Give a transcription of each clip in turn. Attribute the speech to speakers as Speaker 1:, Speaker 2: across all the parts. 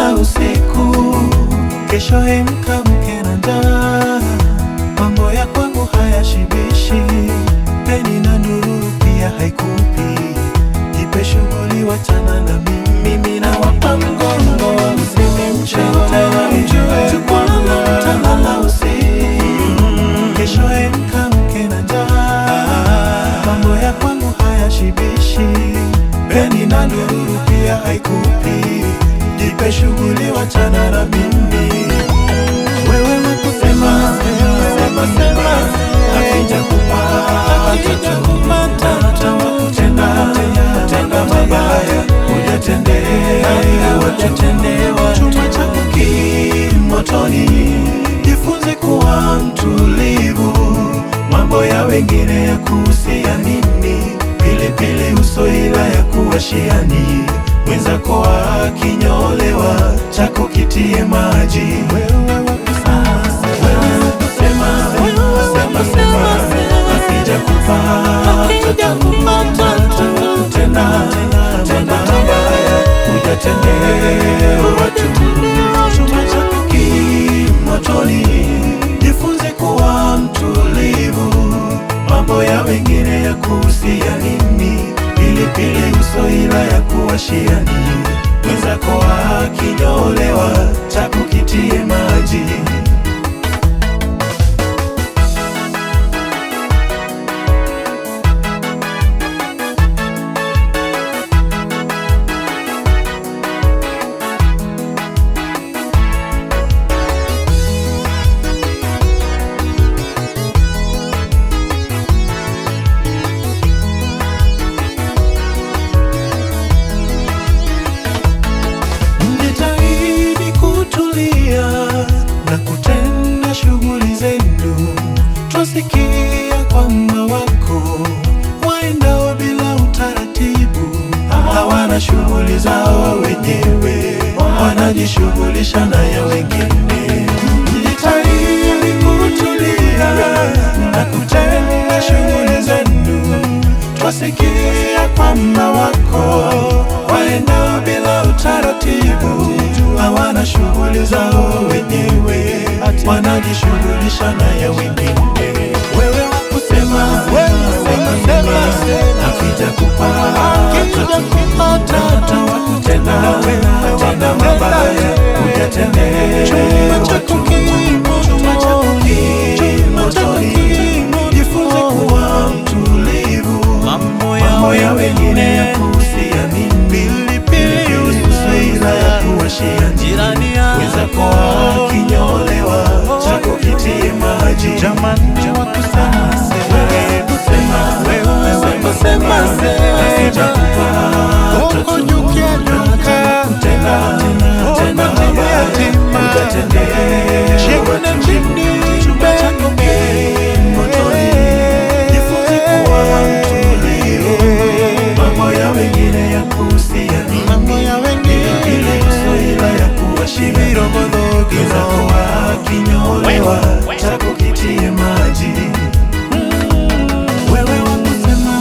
Speaker 1: utalala usiku, kesho amka na njaa. Mambo ya kwangu hayashibishi, peni na nuru pia haikupi. Jipe shughuli, wachana na mimi na wapa mgongo. Usimchete kwamba utalala usiku, kesho amka na njaa. Mambo ya kwangu hayashibishi, peni na nuru pia haikupi. Jipe shughuli, wachana na mimi. Wewe wakusema sema, akija kupata hata wakutenda mabaya, hujatendewa. Chuma chako kimotoni, jifunze kuwa mtulivu. Mambo ya wengine ya kuhusia nini? Pilipili uso ila ya kuwashiani. Mwenzako akinyolewa, chako kitie maji. Wewe sema, akija kupata tena mabaya, hujatendewa. Chuma chako kimotoni, jifunze kuwa mtulivu. Mambo ya wengine ya kuhusia nini? Pilipili uso ila ya kuwashiani. Mwenzako akinyolewa, chako kitie maji. Na kutenda shughuli zenu, twasikia kwamba wako waendao bila utaratibu. Hawana shughuli zao wenyewe, wanajishughulisha na ya wengine. Jitahidi kutulia na kutenda shughuli zenu, twasikia kwamba wako waendao bila utaratibu. Hawana shughuli zao wenyewe, wanajishughulisha na ya wengine. Wewe wakusema sema, akija kupata hata wakutenda mabaya, hujatendewa. Chuma chako kimotoni, jifunze kuwa mtulivu. Mambo ya wengine ya kuhusia nini? Pilipili uso ila ya kuwashia jirani. Mwenzako akinyolewa, chako kitie maji. Jamani wakusema sema, akija kupata tena mabaya, hujatendewa. Chuma chako kimotoni, jifunze kuwa mtulivu. Mambo ya wengine ya kuhusia nini? Pilipili uso ila ya kuwashia. Mwenzako akinyolewa, chako kitie maji. Wewe wakusema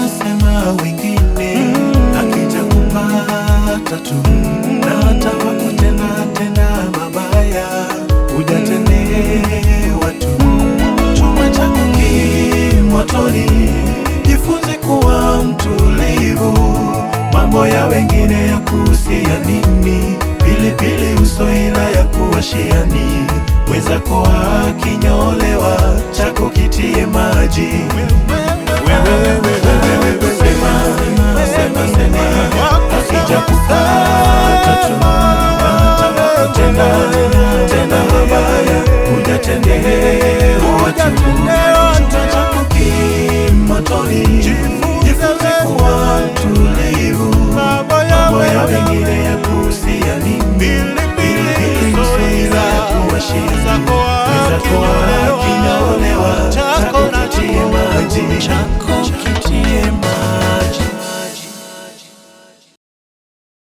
Speaker 1: wengine, akija kupata tu na hata wakutenda mabaya, hujatendewa tu. Chuma chako kimotoni, jifunze kuwa mtulivu. Mambo ya wengine ya kuhusia nini? Pilipili uso ila ya kuwashiani. Mwenzako akinyolewa, chako kitie maji. Wewe